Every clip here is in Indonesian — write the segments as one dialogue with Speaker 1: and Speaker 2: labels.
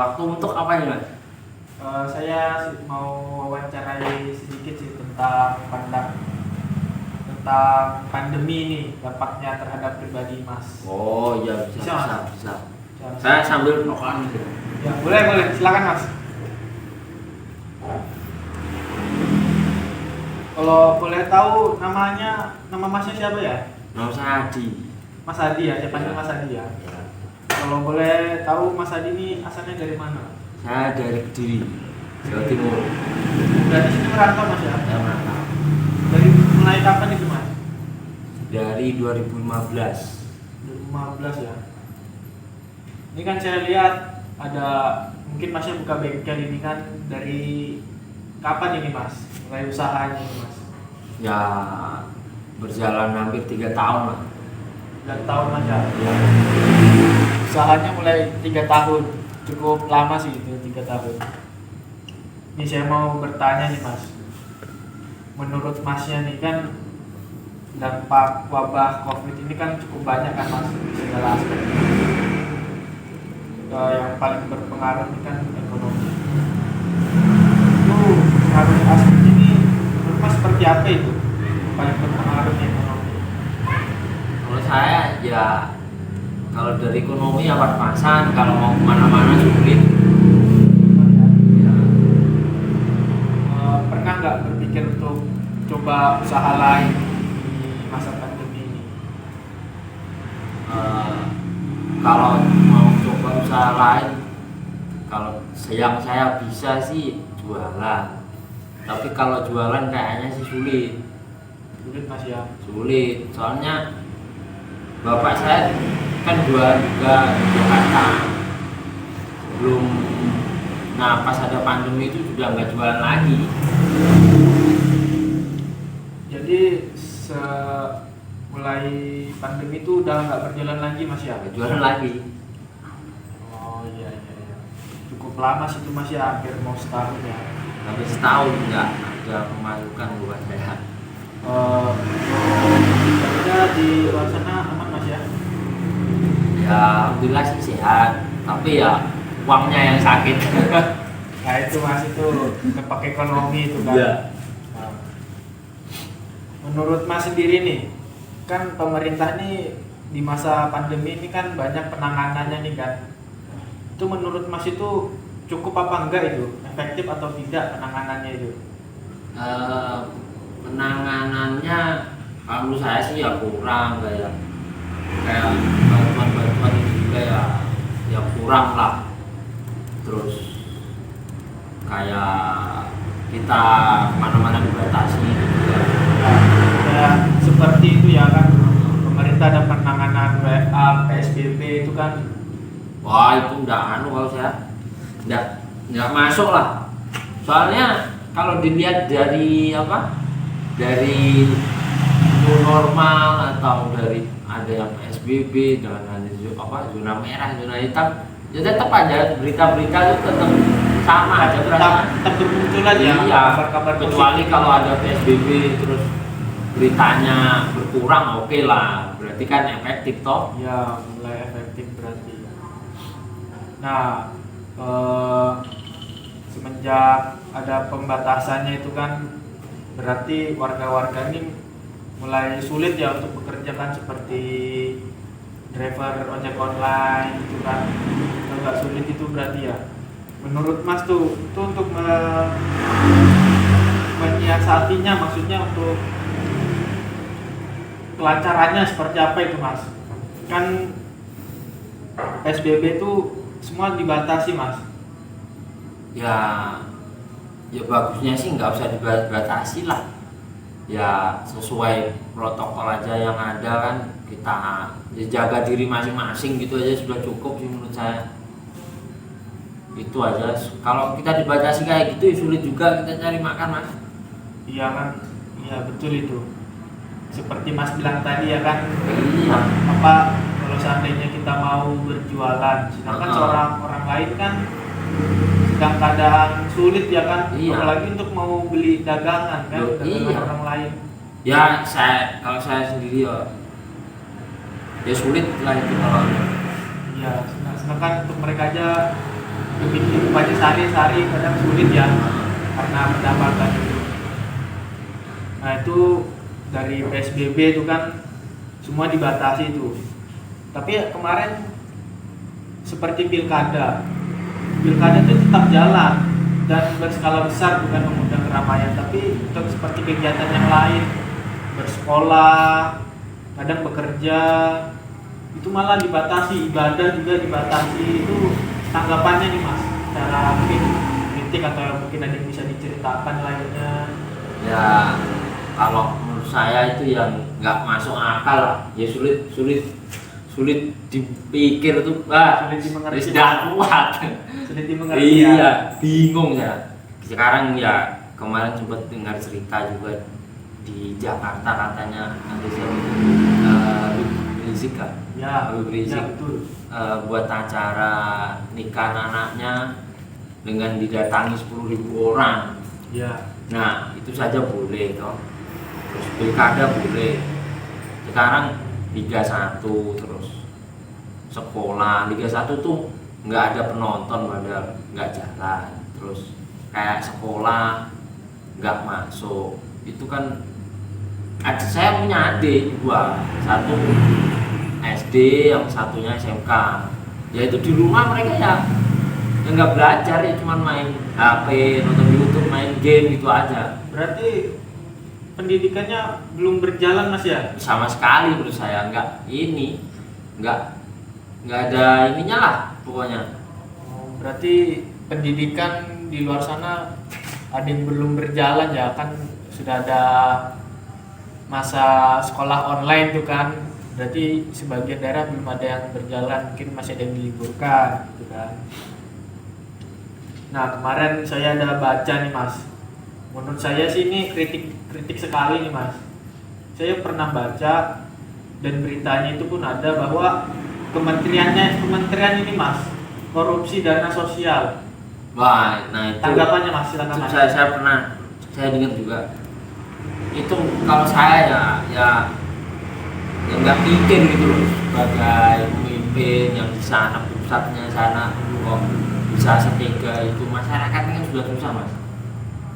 Speaker 1: waktu untuk apa ini mas?
Speaker 2: Saya mau wawancarai sedikit sih tentang pandemi ini, dampaknya terhadap pribadi Mas.
Speaker 1: Oh iya bisa
Speaker 2: Bisa, Mas?
Speaker 1: bisa.
Speaker 2: Bisa.
Speaker 1: Saya sambil rokokan gitu.
Speaker 2: Ya, boleh, silakan Mas. Kalau boleh tahu nama Masnya siapa ya?
Speaker 1: Nama saya Adi.
Speaker 2: Mas Adi ya, saya panggil Mas Adi ya. Kalau boleh tahu Mas Adi ini asalnya dari mana?
Speaker 1: Saya dari Kediri, Jawa Timur.
Speaker 2: Dari sini merantau Mas ya?
Speaker 1: Saya merantau.
Speaker 2: Dari mulai kapan itu Mas?
Speaker 1: Dari 2015.
Speaker 2: 2015 ya. Ini kan saya lihat ada mungkin Masnya buka bengkel ini kan dari kapan ini Mas? Mulai usahanya ini Mas?
Speaker 1: Ya berjalan hampir 3 tahun lah.
Speaker 2: 3 tahun Mas ya? Usahanya mulai 3 tahun. Cukup lama sih itu 3 tahun. Ini saya mau bertanya nih Mas. Menurut Masnya nih kan dampak wabah COVID ini kan cukup banyak kan Mas di segala aspek. Yang paling berpengaruh ini kan ekonomi. Itu pengaruh aspek ini menurut Mas seperti apa itu? Paling berpengaruh di ekonomi.
Speaker 1: Kalau saya ya kalau dari ekonomi ya pas-pasan, kalau mau kemana-mana sulit. Ya.
Speaker 2: Pernah nggak berpikir untuk coba usaha lain di masa pandemi ini?
Speaker 1: Kalau mau coba usaha lain, kalau yang saya bisa sih jualan. Tapi kalau jualan kayaknya sih sulit.
Speaker 2: Sulit Mas ya.
Speaker 1: Sulit, soalnya bapak saya kan jualan juga di Jakarta. Nah pas ada pandemi itu sudah nggak jualan lagi.
Speaker 2: Jadi mulai pandemi itu udah nggak berjalan lagi Mas ya?
Speaker 1: Nggak jualan lagi.
Speaker 2: Oh iya. Cukup lama sih itu Mas ya, hampir mau setahun ya.
Speaker 1: Sampai setahun nggak ada pemasukan buat saya.
Speaker 2: Kerja di luar sana aman Mas ya?
Speaker 1: Ya alhamdulillah sih sehat, tapi ya uangnya yang sakit.
Speaker 2: Nah itu Mas, itu dampak ekonomi itu kan.
Speaker 1: Iya.
Speaker 2: Nah, menurut Mas sendiri nih, kan pemerintah nih di masa pandemi ini kan banyak penanganannya nih kan. Itu menurut Mas itu cukup apa enggak itu? Efektif atau tidak penanganannya itu?
Speaker 1: Penanganannya kalau menurut saya sih ya kurang kayak bantuan ini juga ya kurang lah. Terus kayak kita mana-mana dibatasi juga.
Speaker 2: Ya seperti itu ya kan, pemerintah ada penanganan WA, PSBB itu kan.
Speaker 1: Wah itu kalau saya enggak masuk lah. Soalnya kalau dilihat dari dari new normal atau dari ada yang PSBB dan ada zona merah, zona hitam, ya tetap aja berita-berita itu tetap sama aja
Speaker 2: tetap bermunculan ya.
Speaker 1: Iya,
Speaker 2: kabar-kabar
Speaker 1: kecuali
Speaker 2: positif.
Speaker 1: kalau ada PSBB terus beritanya berkurang, oke lah, berarti kan efektif toh.
Speaker 2: Ya mulai efektif berarti. Nah semenjak ada pembatasannya itu kan berarti warga-warga ini mulai sulit ya untuk bekerja kan, seperti driver ojek online itu kan agak sulit itu berarti ya. Menurut Mas tuh itu untuk menyiasatinya, maksudnya untuk kelancarannya seperti apa itu Mas? Kan PSBB itu semua dibatasi Mas.
Speaker 1: Ya bagusnya sih nggak usah dibatasi lah. Ya sesuai protokol aja yang ada kan, kita jaga diri masing-masing gitu aja sudah cukup sih menurut saya. Itu aja. Kalau kita dibatasi kayak gitu ya sulit juga kita cari makan Mas.
Speaker 2: Iya kan, iya betul itu. Seperti Mas bilang tadi ya kan,
Speaker 1: Iya.
Speaker 2: kalau seandainya kita mau berjualan, sedangkan seorang orang lain kan sedang keadaan sulit ya kan,
Speaker 1: Iya.
Speaker 2: apalagi untuk mau beli dagangan kan, dagangan
Speaker 1: Iya.
Speaker 2: orang lain.
Speaker 1: Ya kalau saya sendiri ya sulit lah itu kalau.
Speaker 2: Iya, sedangkan untuk mereka aja demi kehidupannya sehari-hari kadang sulit ya karena pendapatan itu. Nah itu dari PSBB itu kan semua dibatasi itu. Tapi ya, kemarin seperti pilkada itu tetap jalan dan berskala besar, bukan mengundang keramaian, tapi untuk seperti kegiatan yang lain, bersekolah, kadang bekerja, itu malah dibatasi, ibadah juga dibatasi. Itu tanggapannya nih Mas, secara mungkin kritik atau mungkin ada yang bisa diceritakan lainnya.
Speaker 1: Ya kalau menurut saya itu yang nggak masuk akal lah, ya sulit dipikir tuh,
Speaker 2: Sulit dimengerti.
Speaker 1: tidak kuat.
Speaker 2: Sulit dimengerti.
Speaker 1: Iya, bingung ya. Sekarang ya kemarin sempat dengar cerita juga di Jakarta katanya ada Rizik kan,
Speaker 2: Ya,
Speaker 1: Rizik
Speaker 2: ya betul.
Speaker 1: buat acara nikah anaknya dengan didatangi 10.000 orang.
Speaker 2: Ya,
Speaker 1: Nah itu saja boleh toh. Terus pilkada boleh. Sekarang Liga 1 terus sekolah, Liga 1 tuh nggak ada penonton padahal nggak jalan. Terus kayak sekolah nggak masuk. Itu kan saya punya adik dua, satu SD, yang satunya SMK. Ya itu di rumah mereka ya nggak belajar, ya cuman main HP, nonton YouTube, main game gitu aja.
Speaker 2: berarti pendidikannya belum berjalan Mas ya?
Speaker 1: Sama sekali menurut saya nggak ada ininya lah pokoknya.
Speaker 2: Oh, berarti pendidikan di luar sana ada yang belum berjalan ya, kan sudah ada masa sekolah online tuh kan, berarti sebagian daerah belum ada yang berjalan, mungkin masih ada yang diliburkan gitu kan. Nah kemarin saya ada baca nih Mas, menurut saya sih ini kritik sekali nih Mas. Saya pernah baca dan beritanya itu pun ada bahwa kementerian ini Mas korupsi dana sosial.
Speaker 1: Wah, nah itu
Speaker 2: Tanggapannya Mas, silakan
Speaker 1: itu
Speaker 2: Mas.
Speaker 1: saya dengar juga. Itu kalau saya ya nggak mikir gitu loh, sebagai pemimpin yang di sana, pusatnya sana, kok bisa setega itu. Masyarakat ini kan sudah susah Mas,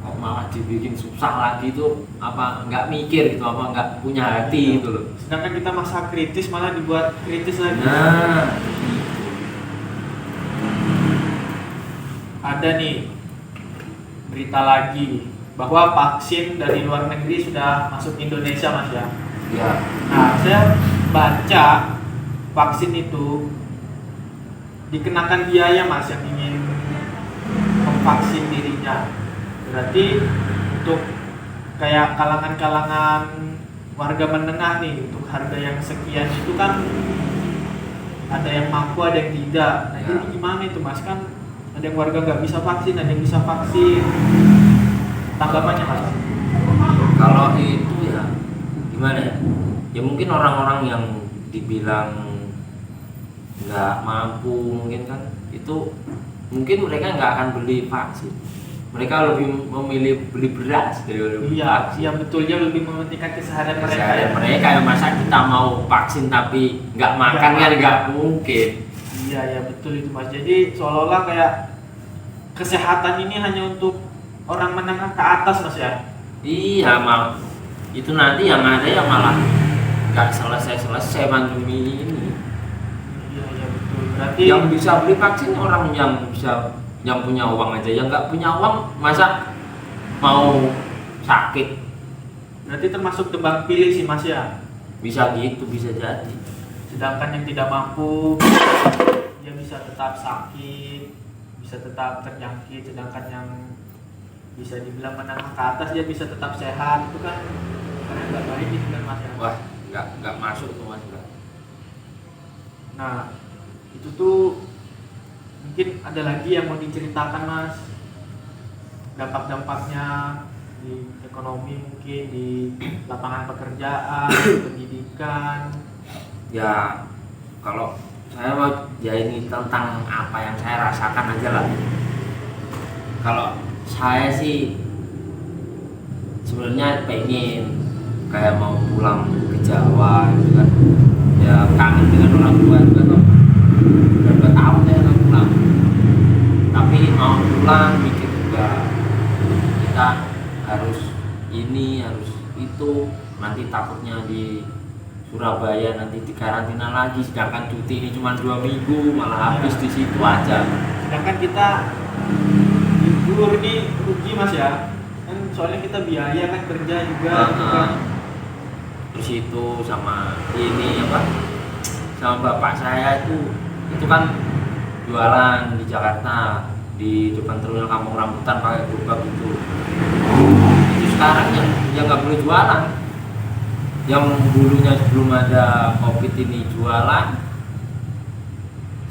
Speaker 1: kok malah dibikin susah lagi. Itu apa nggak mikir gitu, apa nggak punya hati gitu loh.
Speaker 2: Sedangkan kita masa kritis malah dibuat kritis lagi.
Speaker 1: Nah
Speaker 2: Ada nih berita lagi bahwa vaksin dari luar negeri sudah masuk Indonesia Mas ya.
Speaker 1: ya
Speaker 2: Nah saya baca vaksin itu dikenakan biaya Mas yang ingin memvaksin dirinya. Berarti untuk kayak kalangan-kalangan warga menengah nih, untuk harga yang sekian itu kan ada yang mampu, ada yang tidak. Nah
Speaker 1: Ya.
Speaker 2: jadi gimana itu Mas, kan ada yang warga nggak bisa vaksin, ada yang bisa vaksin. Tanggapannya Mas?
Speaker 1: kalau itu ya gimana ya, ya mungkin orang-orang yang dibilang nggak mampu mungkin kan, itu mungkin mereka nggak akan beli vaksin, mereka lebih memilih beli beras daripada beli
Speaker 2: Iya,
Speaker 1: vaksin.
Speaker 2: iya betul, dia lebih mementingkan keseharian mereka ya.
Speaker 1: Keseharian mereka, ya masa kita mau vaksin tapi nggak makan kan nggak mungkin.
Speaker 2: Iya ya betul itu Mas. Jadi seolah-olah kayak kesehatan ini hanya untuk orang menengah ke atas Mas ya.
Speaker 1: Iya mal, itu nanti yang ada ya malah nggak selesai pandemi ini.
Speaker 2: Iya ya betul. Berarti
Speaker 1: Yang bisa beli vaksin orang yang punya uang aja, yang nggak punya uang masa mau sakit.
Speaker 2: berarti termasuk tebang pilih sih Mas ya.
Speaker 1: Bisa gitu, bisa jadi.
Speaker 2: Sedangkan yang tidak mampu dia bisa tetap sakit, bisa tetap terjangkit, sedangkan yang bisa dibilang menengah ke atas dia bisa tetap sehat. Itu kan karena nggak baik gitu kan Mas ya.
Speaker 1: Wah, nggak masuk tuh Mas.
Speaker 2: Nah itu tuh mungkin ada lagi yang mau diceritakan Mas, dampak-dampaknya di ekonomi, mungkin di lapangan pekerjaan, pendidikan.
Speaker 1: Ya kalau saya mau ya ini tentang apa yang saya rasakan aja lah. Kalau saya sih sebenarnya pengen kayak mau pulang ke Jawa gitu kan, ya kangen dengan orang tua juga tuh. Berapa tahun saya nggak pulang, tapi mau pulang mikir juga kita harus ini harus itu, nanti takutnya di Surabaya nanti dikarantina lagi, sedangkan cuti ini cuma 2 minggu malah habis di situ aja.
Speaker 2: Sedangkan kita libur ini rugi mas ya, kan soalnya kita biaya kan kerja juga gitu kan.
Speaker 1: Terus itu sama ini apa, sama bapak saya itu kan jualan di Jakarta di depan terminal Kampung Rambutan pakai gerobak itu sekarang yang nggak boleh jualan, yang dulunya sebelum ada COVID ini jualan,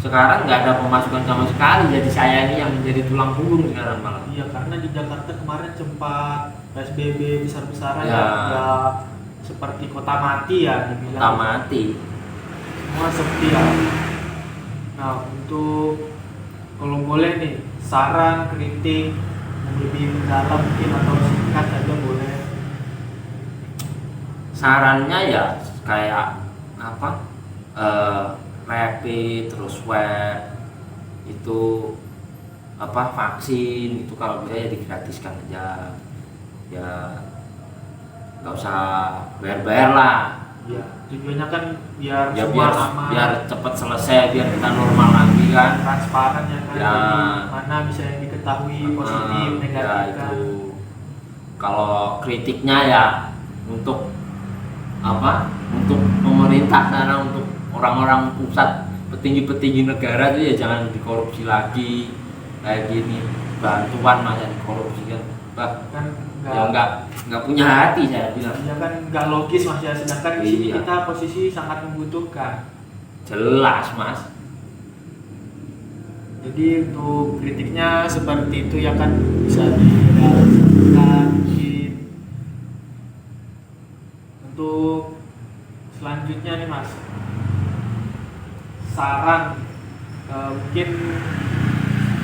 Speaker 1: sekarang nggak ada pemasukan sama sekali, jadi saya ini yang menjadi tulang punggung sekarang malah.
Speaker 2: Iya, karena di Jakarta kemarin sempat PSBB besar-besaran
Speaker 1: Ya.
Speaker 2: ya seperti kota mati ya dibilang.
Speaker 1: Kota mati.
Speaker 2: Semua sepi ya. Nah, untuk kalau boleh nih saran, kritik yang lebih mendalam mungkin atau singkat saja boleh.
Speaker 1: Sarannya ya kayak apa, rapid terus swab itu apa vaksin itu kalau bisa ya digratiskan aja ya, nggak usah bayar lah
Speaker 2: Ya, tujuannya kan biar
Speaker 1: ya,
Speaker 2: semua
Speaker 1: biar
Speaker 2: aman,
Speaker 1: biar cepat selesai, biar kita normal lagi kan.
Speaker 2: transparan ya kan.
Speaker 1: Ya.
Speaker 2: Jadi mana bisa yang diketahui positif,
Speaker 1: Ya
Speaker 2: negatif kan.
Speaker 1: itu kalau kritiknya ya untuk apa, untuk pemerintah sana, untuk orang-orang pusat, petinggi-petinggi negara itu ya jangan dikorupsi lagi kayak gini, bantuan masa dikorupsi kan,
Speaker 2: Kan
Speaker 1: ya nggak punya hati saya bilang.
Speaker 2: ya kan nggak logis mas ya, sedangkan di sini
Speaker 1: Iya.
Speaker 2: kita posisi sangat membutuhkan.
Speaker 1: Jelas mas.
Speaker 2: Jadi untuk kritiknya seperti itu ya kan, bisa direalisasikan mungkin. Untuk selanjutnya nih mas, saran mungkin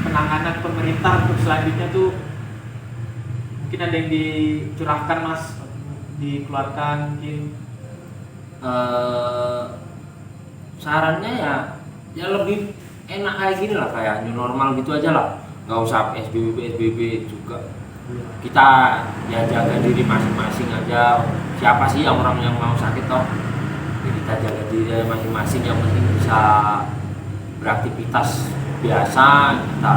Speaker 2: penanganan pemerintah untuk selanjutnya tuh mungkin ada yang dicurahkan mas, dikeluarkan mungkin.
Speaker 1: Sarannya ya lebih enak kayak gini lah, kayak new normal gitu aja lah, nggak usah PSBB juga. Kita ya jaga diri masing-masing aja. Siapa sih yang orang yang mau sakit toh? Ya kita jaga diri masing-masing, yang penting bisa beraktivitas biasa, kita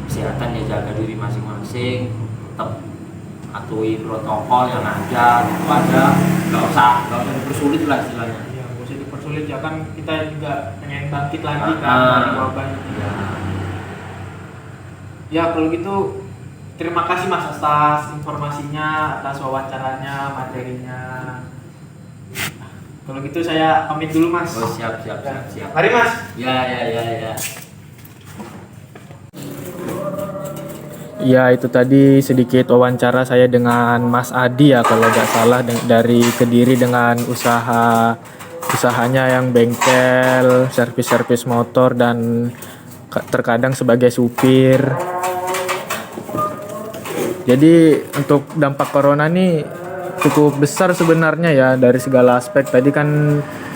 Speaker 1: kesehatan ya jaga diri masing-masing, tetap patuhi protokol yang ada, itu aja, nggak usah dipersulit lah istilahnya.
Speaker 2: Ya nggak usah dipersulit ya kan, kita juga pengen bangkit lagi kan
Speaker 1: Ah,
Speaker 2: dari wabah ini.
Speaker 1: Ya.
Speaker 2: Ya kalau gitu terima kasih mas atas informasinya, atas wawancaranya, materinya. Kalau gitu saya pamit dulu mas.
Speaker 1: Oh siap.
Speaker 2: Mari mas.
Speaker 1: Ya.
Speaker 3: Ya itu tadi sedikit wawancara saya dengan Mas Adi ya kalau nggak salah, dari Kediri, dengan usahanya yang bengkel, servis motor, dan terkadang sebagai supir. Jadi untuk dampak corona nih cukup besar sebenarnya ya dari segala aspek. Tadi kan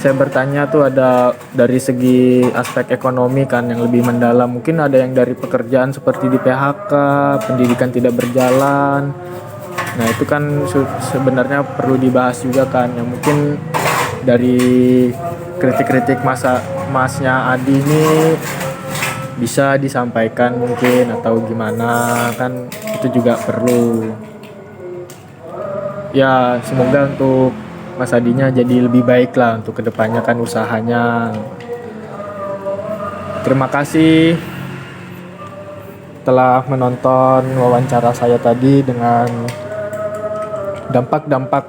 Speaker 3: saya bertanya tuh ada dari segi aspek ekonomi kan yang lebih mendalam. Mungkin ada yang dari pekerjaan seperti di PHK, pendidikan tidak berjalan. Nah itu kan sebenarnya perlu dibahas juga kan. Yang mungkin dari kritik-kritik masnya Adi ini bisa disampaikan mungkin atau gimana kan, itu juga perlu. Ya semoga untuk Mas Adinya jadi lebih baik lah untuk kedepannya kan usahanya. Terima kasih telah menonton wawancara saya tadi dengan dampak-dampak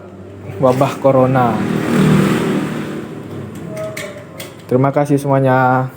Speaker 3: wabah corona. Terima kasih semuanya.